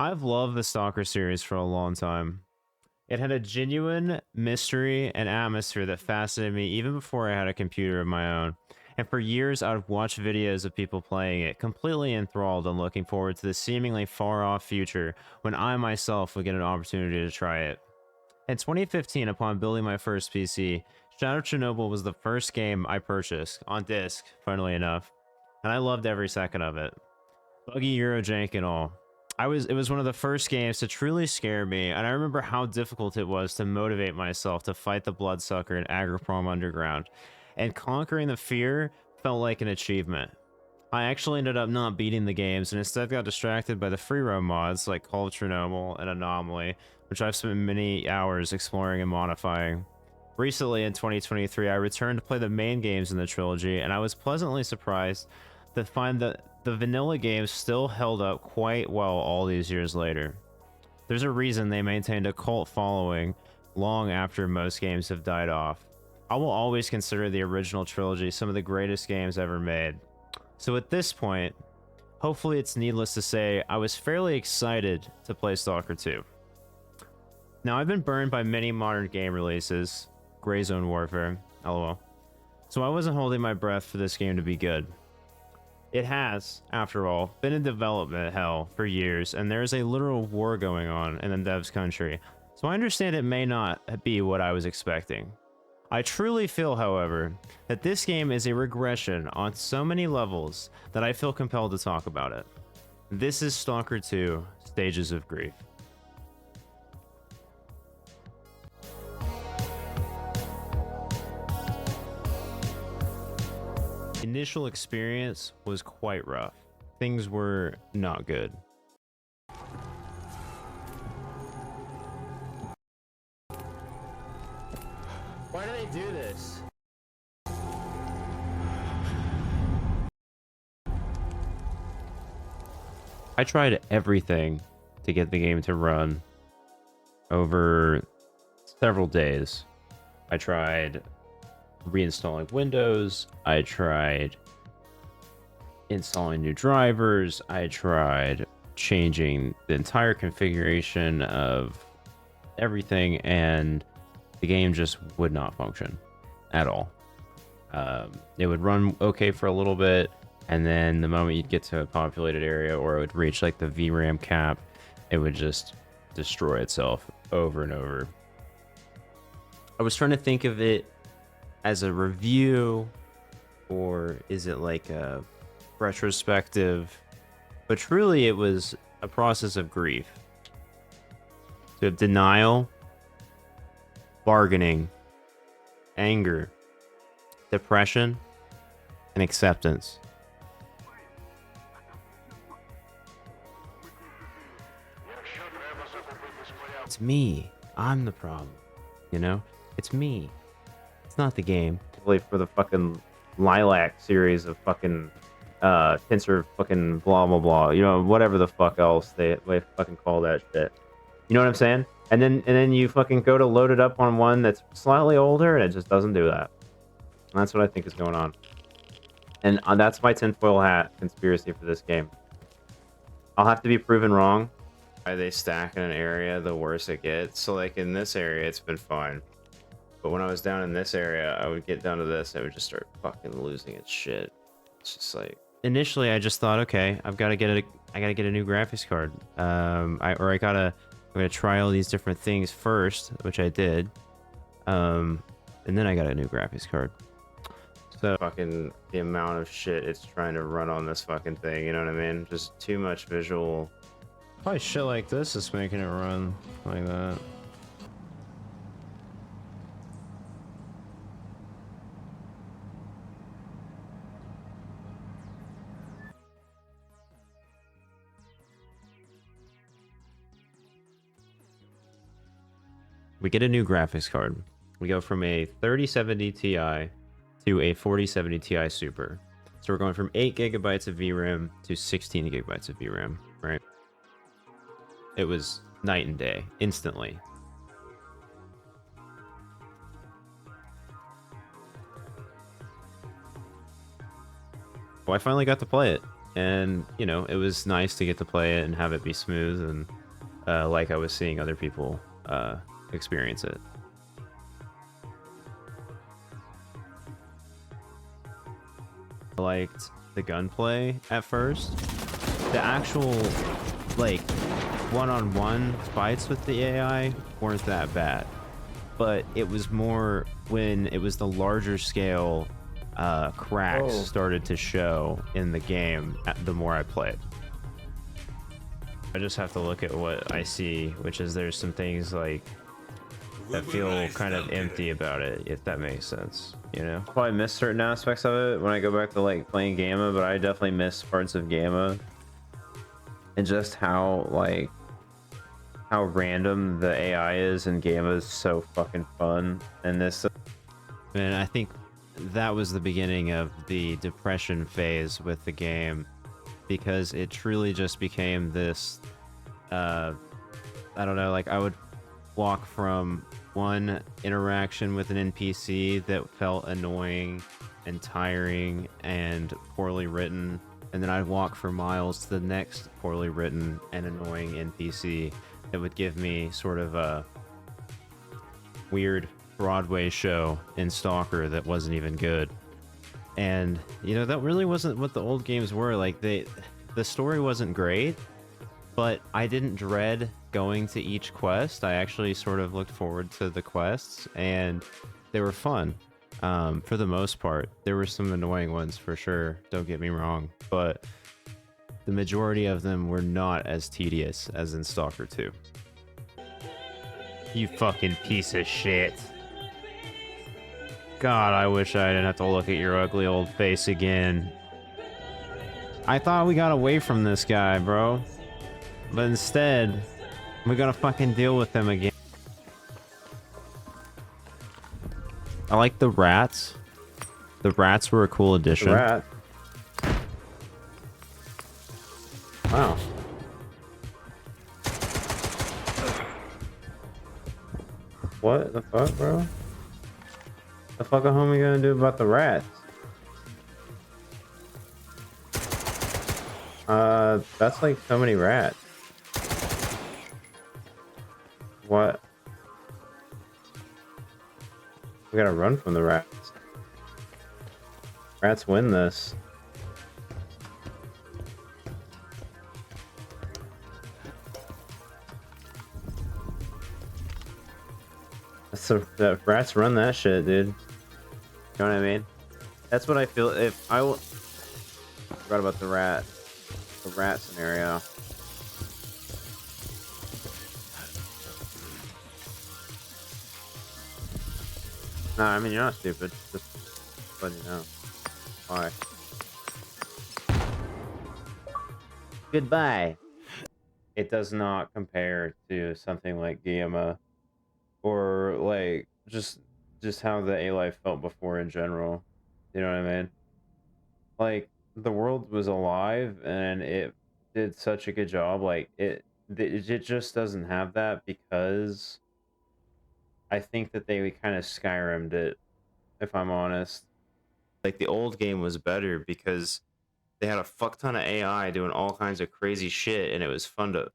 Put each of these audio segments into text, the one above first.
I've loved the Stalker series for a long time. It had a genuine mystery and atmosphere that fascinated me even before I had a computer of my own. And for years, I would watch videos of people playing it, completely enthralled and looking forward to the seemingly far off future when I myself would get an opportunity to try it. In 2015, upon building my first PC, Shadow Chernobyl was the first game I purchased, on disc, funnily enough, and I loved every second of it. Buggy Eurojank and all. It was one of the first games to truly scare me, and I remember how difficult it was to motivate myself to fight the Bloodsucker in Agroprom Underground, and conquering the fear felt like an achievement. I actually ended up not beating the games and instead got distracted by the free roam mods like Call of Chernobyl and Anomaly, which I've spent many hours exploring and modifying. Recently, in 2023, I returned to play the main games in the trilogy, and I was pleasantly surprised to find that the vanilla games still held up quite well all these years later. There's a reason they maintained a cult following long after most games have died off. I will always consider the original trilogy some of the greatest games ever made. So at this point, hopefully it's needless to say, I was fairly excited to play Stalker 2. Now, I've been burned by many modern game releases, Gray Zone Warfare, lol, so I wasn't holding my breath for this game to be good. It has, after all, been in development hell for years, and there is a literal war going on in the devs' country, so I understand it may not be what I was expecting. I truly feel, however, that this game is a regression on so many levels that I feel compelled to talk about it. This is Stalker 2: Stages of Grief. Initial experience was quite rough. Things were not good. Why do they do this? I tried everything to get the game to run over several days. I tried reinstalling Windows, I tried installing new drivers, I tried changing the entire configuration of everything, and the game just would not function at all. It would run okay for a little bit, and then the moment you'd get to a populated area or it would reach like the VRAM cap, it would just destroy itself over and over. I was trying to think of it as a review, or is it like a retrospective? But truly, it was a process of grief. So you have denial, bargaining, anger, depression, and acceptance. It's me. I'm the problem. You know? It's me. It's not the game. For the fucking Lilac series of fucking Tensor fucking blah blah blah. You know, whatever the fuck else they fucking call that shit. You know what I'm saying? And then you fucking go to load it up on one that's slightly older and it just doesn't do that. And that's what I think is going on. And that's my tinfoil hat conspiracy for this game. I'll have to be proven wrong. Why they stack in an area, the worse it gets. So like in this area, it's been fine. But when I was down in this area, I would get down to this, I would just start fucking losing its shit. It's just like, initially I just thought, okay, I gotta get a new graphics card. I'm gonna try all these different things first, which I did. And then I got a new graphics card. So fucking the amount of shit it's trying to run on this fucking thing, you know what I mean? Just too much visual. Probably shit like this is making it run like that. We get a new graphics card. We go from a 3070 Ti to a 4070 Ti Super. So we're going from 8 gigabytes of VRAM to 16 gigabytes of VRAM, right? It was night and day, instantly. Well, I finally got to play it. and you know, it was nice to get to play it and have it be smooth and like I was seeing other people experience it. I liked the gunplay at first. The actual like one-on-one fights with the AI weren't that bad, but it was more when it was the larger scale cracks started to show in the game the more I played. I just have to look at what I see, which is there's some things like that feel kind of empty about it, if that makes sense, you know? I'll probably miss certain aspects of it when I go back to like playing Gamma, but I definitely miss parts of Gamma and just how like how random the AI is in Gamma is so fucking fun. And this, and I think that was the beginning of the depression phase with the game, because it truly just became this I don't know, like I would walk from one interaction with an NPC that felt annoying and tiring and poorly written, and then I'd walk for miles to the next poorly written and annoying NPC that would give me sort of a weird Broadway show in Stalker that wasn't even good. And you know, that really wasn't what the old games were. Like the story wasn't great, but I didn't dread going to each quest. I actually sort of looked forward to the quests, and they were fun. For the most part, there were some annoying ones for sure, don't get me wrong, but the majority of them were not as tedious as in Stalker 2. You fucking piece of shit. God, I wish I didn't have to look at your ugly old face again. I thought we got away from this guy, bro. But instead, we gotta fucking deal with him again. I like the rats. The rats were a cool addition. Rat. Wow. What the fuck, bro? The fuck are homie gonna do about the rats? That's like so many rats. What? We gotta run from the rats. Rats win this. The rats run that shit, dude. You know what I mean? That's what I feel. If I forgot about the rat scenario. No, I mean, you're not stupid. Just letting you know. Why? Goodbye. It does not compare to something like Gamma, or like just how the A-Life felt before in general. You know what I mean? Like the world was alive and it did such a good job. Like it just doesn't have that, because I think that they kind of Skyrim'd it, if I'm honest. Like the old game was better because they had a fuck ton of AI doing all kinds of crazy shit, and it was fun.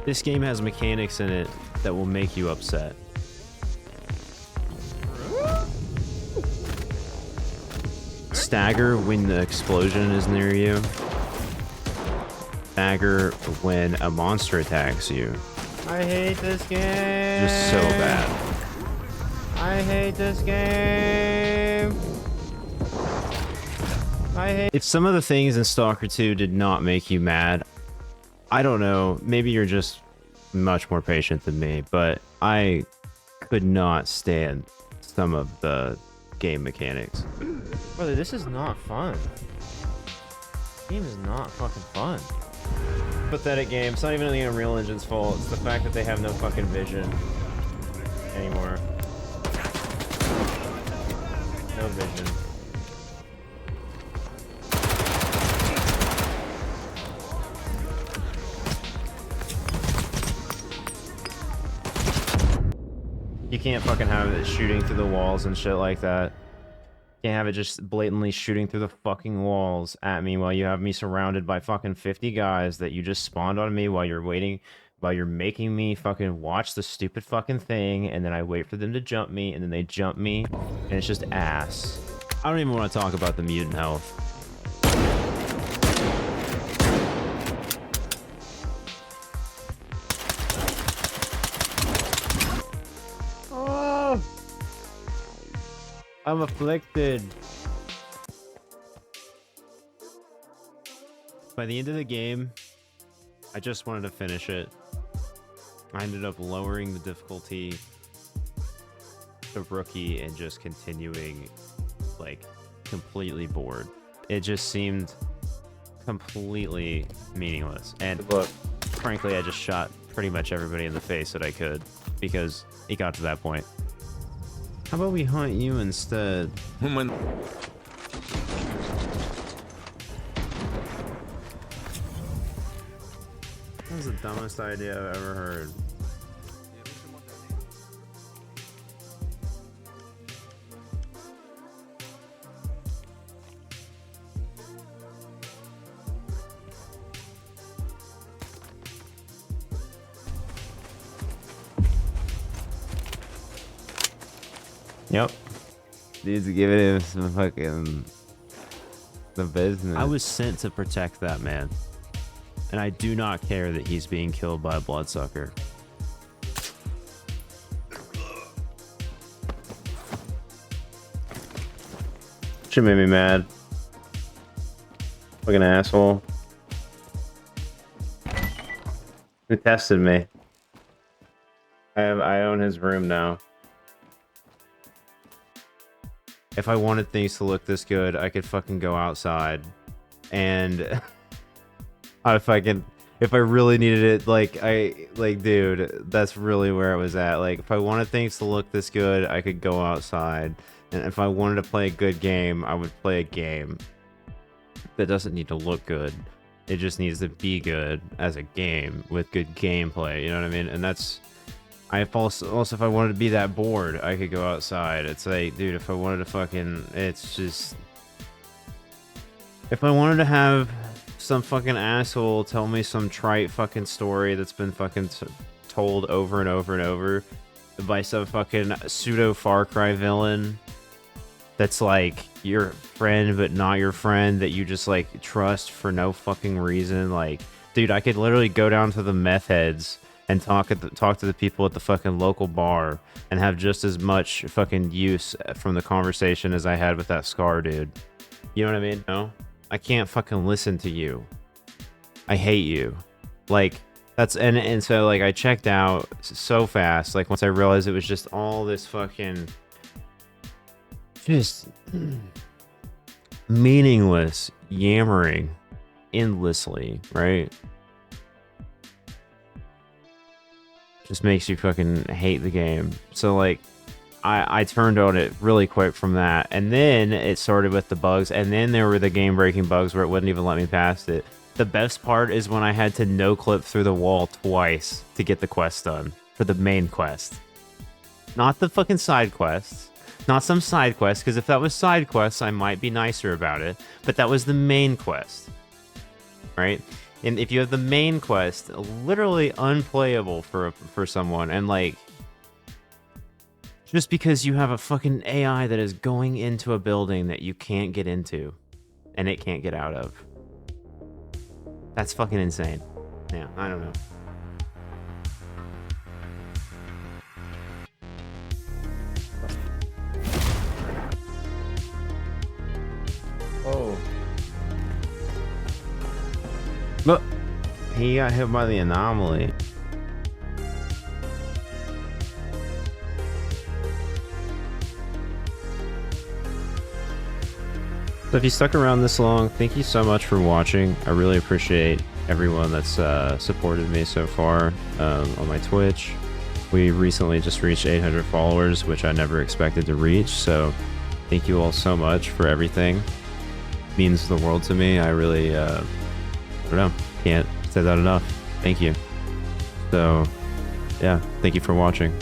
This game has mechanics in it that will make you upset. Stagger when the explosion is near you. Stagger when a monster attacks you. I hate this game. Just so bad. I hate this game. If some of the things in Stalker 2 did not make you mad, I don't know, maybe you're just much more patient than me, but I could not stand some of the game mechanics. Brother, this is not fun. This game is not fucking fun. Pathetic game. It's not even the Unreal Engine's fault. It's the fact that they have no fucking vision anymore. No vision. You can't fucking have it shooting through the walls and shit like that. Can't have it just blatantly shooting through the fucking walls at me while you have me surrounded by fucking 50 guys that you just spawned on me while you're waiting, while you're making me fucking watch the stupid fucking thing, and then I wait for them to jump me, and then they jump me, and it's just ass. I don't even want to talk about the mutant health. Oh! I'm afflicted. By the end of the game, I just wanted to finish it. I ended up lowering the difficulty to rookie and just continuing, like, completely bored. It just seemed completely meaningless. And Look, frankly, I just shot pretty much everybody in the face that I could because it got to that point. How about we hunt you instead? That was the dumbest idea I've ever heard. Yep. Dude's giving him some fucking the business. I was sent to protect that man. And I do not care that he's being killed by a bloodsucker. shit made me mad. Fucking asshole. Who tested me? I own his room now. If I wanted things to look this good, I could fucking go outside and if I really needed it, like dude, that's really where it was at. Like if I wanted things to look this good, I could go outside. And if I wanted to play a good game, I would play a game that doesn't need to look good. It just needs to be good as a game with good gameplay, you know what I mean? And that's also if I wanted to be that bored, I could go outside. It's like, dude, if I wanted to fucking, it's just, if I wanted to have some fucking asshole tell me some trite fucking story that's been fucking told over and over and over by some fucking pseudo Far Cry villain that's like your friend but not your friend that you just like trust for no fucking reason, like, dude, I could literally go down to the meth heads and talk to the people at the fucking local bar and have just as much fucking use from the conversation as I had with that Scar dude. You know what I mean? No, I can't fucking listen to you. I hate you. Like that's and so like I checked out so fast. Like once I realized it was just all this fucking just meaningless yammering endlessly, right? Just makes you fucking hate the game. So like I turned on it really quick from that, and then it started with the bugs, and then there were the game breaking bugs where it wouldn't even let me past it. The best part is when I had to no clip through the wall twice to get the quest done for the main quest, not the fucking side quests, not some side quests, because if that was side quests I might be nicer about it, but that was the main quest, right? And if you have the main quest, literally unplayable for someone, and like, just because you have a fucking AI that is going into a building that you can't get into, and it can't get out of. That's fucking insane. Yeah, I don't know. Oh. But he got hit by the anomaly. So if you stuck around this long, thank you so much for watching. I really appreciate everyone that's supported me so far on my Twitch. We recently just reached 800 followers, which I never expected to reach. So thank you all so much for everything. It means the world to me. I really, I don't know, can't say that enough. Thank you. So yeah, thank you for watching.